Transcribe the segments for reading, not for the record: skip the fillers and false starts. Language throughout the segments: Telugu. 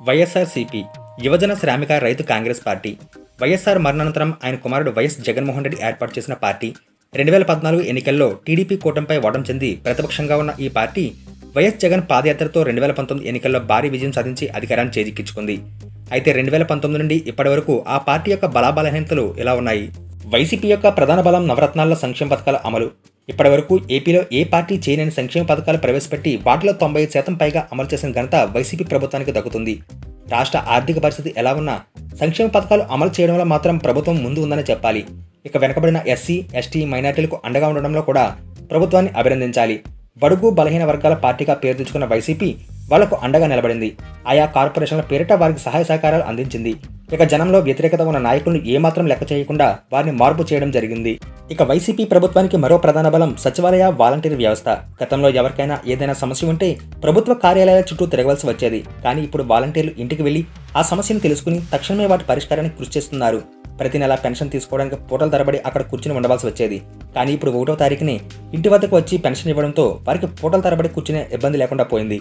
వైఎస్ఆర్సీపీ యువజన శ్రామిక రైతు కాంగ్రెస్ పార్టీ వైఎస్ఆర్ మరణానంతరం ఆయన కుమారుడు వైఎస్ జగన్మోహన్ రెడ్డి ఏర్పాటు చేసిన పార్టీ 2014 ఎన్నికల్లో టీడీపీ కూటమిపై ఓటమి చెంది ప్రతిపక్షంగా ఉన్న ఈ పార్టీ వైఎస్ జగన్ పాదయాత్రతో 2019 ఎన్నికల్లో భారీ విజయం సాధించి అధికారాన్ని చేజిక్కించుకుంది. అయితే 2019 నుండి ఇప్పటి వరకు ఆ పార్టీ యొక్క బలాబలహీనతలు ఇలా ఉన్నాయి. వైసీపీ యొక్క ప్రధాన బలం నవరత్నాల సంక్షేమ పథకాల అమలు. ఇప్పటి వరకు ఏపీలో ఏ పార్టీ చేయలేని సంక్షేమ పథకాలు ప్రవేశపెట్టి వాటిలో 95% పైగా అమలు చేసిన ఘనత వైసీపీ ప్రభుత్వానికి దక్కుతుంది. రాష్ట్ర ఆర్థిక పరిస్థితి ఎలా ఉన్నా సంక్షేమ పథకాలు అమలు చేయడంలో మాత్రం ప్రభుత్వం ముందు ఉందని చెప్పాలి. ఇక వెనకబడిన ఎస్సీ, ఎస్టీ, మైనార్టీలకు అండగా ఉండడంలో కూడా ప్రభుత్వాన్ని అభినందించాలి. బడుగు బలహీన వర్గాల పార్టీగా పేరు తెచ్చుకున్న వైసీపీ వాళ్లకు అండగా నిలబడింది. ఆయా కార్పొరేషన్ల పేరిట వారికి సహాయ సహకారాలు అందించింది. ఇక జనంలో వ్యతిరేకత ఉన్న నాయకులను ఏమాత్రం లెక్క చేయకుండా వారిని మార్పు చేయడం జరిగింది. ఇక వైసీపీ ప్రభుత్వానికి మరో ప్రధాన బలం సచివాలయ వాలంటీర్ వ్యవస్థ. గతంలో ఎవరికైనా ఏదైనా సమస్య ఉంటే ప్రభుత్వ కార్యాలయాల చుట్టూ తిరగవలసి వచ్చేది. కానీ ఇప్పుడు వాలంటీర్లు ఇంటికి వెళ్లి ఆ సమస్యను తెలుసుకుని తక్షణమే వాటి పరిష్కారానికి కృషి చేస్తున్నారు. ప్రతి నెల పెన్షన్ తీసుకోవడానికి పూటల తరబడి అక్కడ కూర్చుని ఉండవలసి వచ్చేది. కానీ ఇప్పుడు 1వ తారీఖునే ఇంటి వద్దకు వచ్చి పెన్షన్ ఇవ్వడంతో వారికి పూటల తరబడి కూర్చునే ఇబ్బంది లేకుండా పోయింది.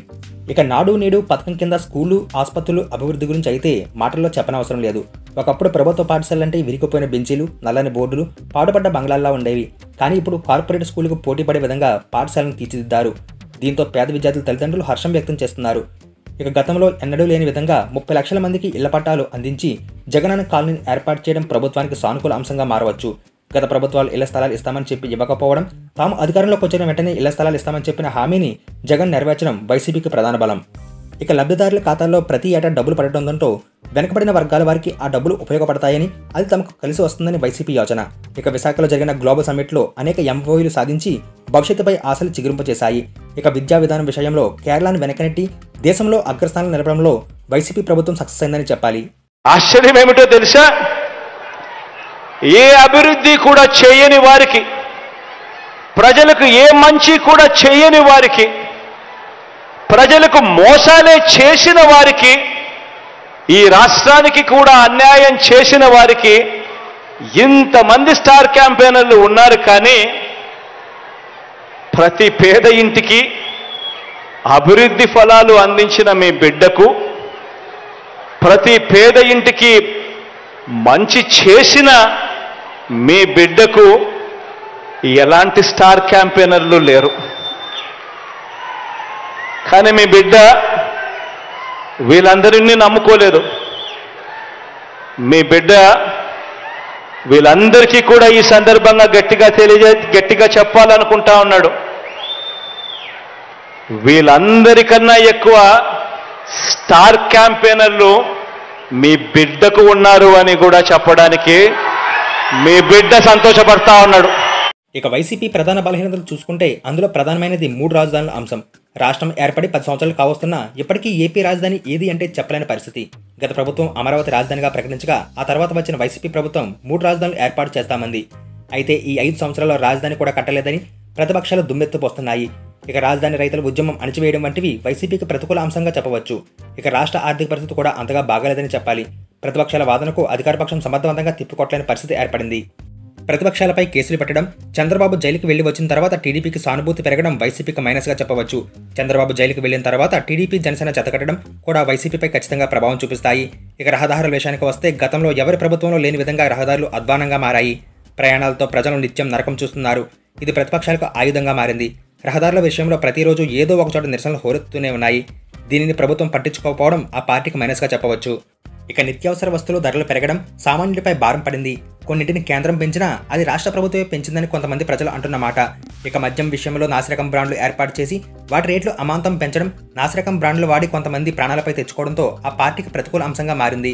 ఇక నాడు నేడు పథకం కింద స్కూళ్లు, ఆసుపత్రులు అభివృద్ధి గురించి అయితే మాటల్లో చెప్పనవసరం లేదు. ఒకప్పుడు ప్రభుత్వ పాఠశాలంటే విరిగిపోయిన బెంచీలు, నల్లని బోర్డులు, పాడుపడ్డ బంగ్లాల్లా ఉండేవి. కానీ ఇప్పుడు కార్పొరేట్ స్కూలుకు పోటీ పడే విధంగా పాఠశాలను తీర్చిదిద్దారు. దీంతో పేద విద్యార్థుల తల్లిదండ్రులు హర్షం వ్యక్తం చేస్తున్నారు. ఇక గతంలో ఎన్నడూ లేని విధంగా 30 లక్షల మందికి ఇళ్ల పట్టాలు అందించి జగనన్న కాలనీని ఏర్పాటు చేయడం ప్రభుత్వానికి సానుకూల అంశంగా మారవచ్చు. గత ప్రభుత్వాలు ఇళ్ల స్థలాలు ఇస్తామని చెప్పి ఇవ్వకపోవడం, తాము అధికారంలోకి వచ్చిన వెంటనే ఇళ్ల స్థలాలు ఇస్తామని చెప్పిన హామీని జగన్ నెరవేర్చడం వైసీపీకి ప్రధాన బలం. ఇక లబ్ధిదారుల ఖాతాల్లో ప్రతి ఏటా డబ్బులు పడటంతో వెనకబడిన వర్గాల వారికి ఆ డబ్బులు ఉపయోగపడతాయని, అది తమకు కలిసి వస్తుందని వైసీపీ యోచన. ఇక విశాఖలో జరిగిన గ్లోబల్ సమ్మిట్లో అనేక ఎంఓయూలు సాధించి భవిష్యత్తుపై ఆశలు చిగురింపచేశాయి. ఇక విద్యా విధానం విషయంలో కేరళను వెనకనెట్టి దేశంలో అగ్రస్థానం నిలపడంలో వైసీపీ ప్రభుత్వం సక్సెస్ అయిందని చెప్పాలి. ఆశ్చర్యం ఏమిటో తెలుసా? ఏ అభివృద్ధి కూడా చేయని వారికి, ప్రజలకు ఏ మంచి కూడా చేయని వారికి, ప్రజలకు మోసాలే చేసిన వారికి, ఈ రాష్ట్రానికి కూడా అన్యాయం చేసిన వారికి ఇంతమంది స్టార్ క్యాంపెయినర్లు ఉన్నారు. కానీ ప్రతి పేద ఇంటికి అభివృద్ధి ఫలాలు అందించిన మీ బిడ్డకు, ప్రతి పేద ఇంటికి మంచి చేసిన మీ బిడ్డకు ఎలాంటి స్టార్ క్యాంపెయినర్లు లేరు. కానీ మీ బిడ్డ వీళ్ళందరినీ నమ్ముకోలేదు. మీ బిడ్డ వీళ్ళందరికీ కూడా ఈ సందర్భంగా గట్టిగా చెప్పాలనుకుంటా ఉన్నాడు. వీళ్ళందరికన్నా ఎక్కువ స్టార్ క్యాంపెయినర్లు మీ బిడ్డకు ఉన్నారు అని కూడా చెప్పడానికి మీ బిడ్డ సంతోషపడతా ఉన్నాడు. ఇక వైసీపీ ప్రధాన బలహీనతలు చూసుకుంటే అందులో ప్రధానమైనది 3 రాజధానుల అంశం. రాష్ట్రం ఏర్పడి 10 సంవత్సరాలు కావస్తున్నా ఇప్పటికీ ఏపీ రాజధాని ఏది అంటే చెప్పలేని పరిస్థితి. గత ప్రభుత్వం అమరావతి రాజధానిగా ప్రకటించగా ఆ తర్వాత వచ్చిన వైసీపీ ప్రభుత్వం 3 రాజధానులు ఏర్పాటు చేస్తామంది. అయితే ఈ 5 సంవత్సరాల్లో రాజధాని కూడా కట్టలేదని ప్రతిపక్షాలు దుమ్మెత్తిపోస్తున్నాయి. ఇక రాజధాని రైతుల ఉద్యమం అణచివేయడం వంటివి వైసీపీకి ప్రతికూల అంశంగా చెప్పవచ్చు. ఇక రాష్ట్ర ఆర్థిక పరిస్థితి కూడా అంతగా బాగాలేదని చెప్పాలి. ప్రతిపక్షాల వాదనకు అధికారపక్షం సమర్థవంతంగా తిప్పికొట్టలేని పరిస్థితి ఏర్పడింది. ప్రతిపక్షాలపై కేసులు పెట్టడం, చంద్రబాబు జైలుకి వెళ్లి వచ్చిన తర్వాత టీడీపీకి సానుభూతి పెరగడం వైసీపీకి మైనస్గా చెప్పవచ్చు. చంద్రబాబు జైలుకి వెళ్లిన తర్వాత టీడీపీ, జనసేన చెత్తకట్టడం కూడా వైసీపీపై ఖచ్చితంగా ప్రభావం చూపిస్తాయి. ఇక రహదారుల విషయానికి వస్తే గతంలో ఎవరి ప్రభుత్వంలో లేని విధంగా రహదారులు అధ్వానంగా మారాయి. ప్రయాణాలతో ప్రజలు నిత్యం నరకం చూస్తున్నారు. ఇది ప్రతిపక్షాలకు ఆయుధంగా మారింది. రహదారుల విషయంలో ప్రతిరోజు ఏదో ఒక చోట నిరసనలు హోరెత్తుతూనే ఉన్నాయి. దీనిని ప్రభుత్వం పట్టించుకోకపోవడం ఆ పార్టీకి మైనస్గా చెప్పవచ్చు. ఇక నిత్యావసర వస్తువుల ధరలు పెరగడం సామాన్యులపై భారం పడింది. కొన్నింటిని కేంద్రం పెంచినా అది రాష్ట్ర ప్రభుత్వమే పెంచిందని కొంతమంది ప్రజలు అంటున్నమాట. ఇక మద్యం విషయంలో నాసిరకం బ్రాండ్లు ఏర్పాటు చేసి వాటి రేట్లు అమాంతం పెంచడం, నాసిరకం బ్రాండ్లు వాడి కొంతమంది ప్రాణాలపై తెచ్చుకోవడంతో ఆ పార్టీకి ప్రతికూల అంశంగా మారింది.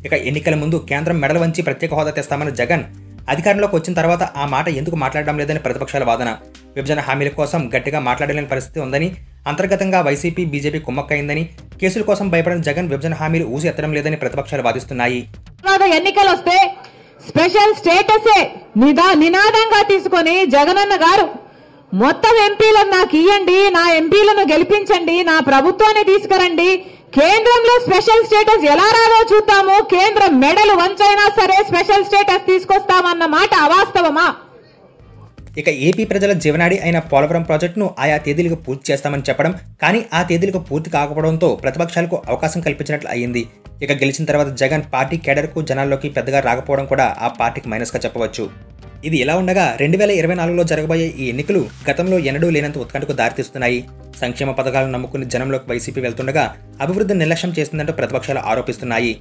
ఇక ఎన్నికల ముందు కేంద్రం మెడలు వంచి ప్రత్యేక హోదా తెస్తామన్న జగన్ అధికారంలోకి వచ్చిన తర్వాత ఆ మాట ఎందుకు మాట్లాడడం లేదని ప్రతిపక్షాల వాదన. విభజన హామీల కోసం గట్టిగా మాట్లాడలేని పరిస్థితి ఉందని, అంతర్గతంగా వైసీపీ, బీజేపీ కుమ్మక్కైందని, కేసుల కోసం భయపడిన జగన్ విభజన హామీలు ఊసి ఎత్తడం లేదని ప్రతిపక్షాలు వాదిస్తున్నాయి. ఎన్నికలు వస్తే స్పెషల్ స్టేటసే నినాదంగా తీసుకొని జగనన్న గారు మొత్తం ఎంపీలను నాకు ఇయ్యండి, నా ఎంపీలను గెలిపించండి, నా ప్రభుత్వాన్ని తీసుకురండి, కేంద్రంలో స్పెషల్ స్టేటస్ ఎలా రాదో చూద్దాము, కేంద్రం మెడలు వంచైనా సరే స్పెషల్ స్టేటస్ తీసుకొస్తామన్న మాట అవాస్తవమా? ఇక ఏపీ ప్రజల జీవనాడి అయిన పోలవరం ప్రాజెక్టును ఆయా తేదీలకు పూర్తి చేస్తామని చెప్పడం, కానీ ఆ తేదీలకు పూర్తి కాకపోవడంతో ప్రతిపక్షాలకు అవకాశం కల్పించినట్లు అయ్యింది. ఇక గెలిచిన తర్వాత జగన్ పార్టీ కేడర్కు జనాల్లోకి పెద్దగా రాకపోవడం కూడా ఆ పార్టీకి మైనస్గా చెప్పవచ్చు. ఇది ఇలా ఉండగా 2024లో జరగబోయే ఈ ఎన్నికలు గతంలో ఎన్నడూ లేనంత ఉత్కంఠకు దారితీస్తున్నాయి. సంక్షేమ పథకాలను నమ్ముకుని జనంలోకి వైసీపీ వెళ్తుండగా అభివృద్ధిని నిర్లక్ష్యం చేస్తుందంటూ ప్రతిపక్షాలు ఆరోపిస్తున్నాయి.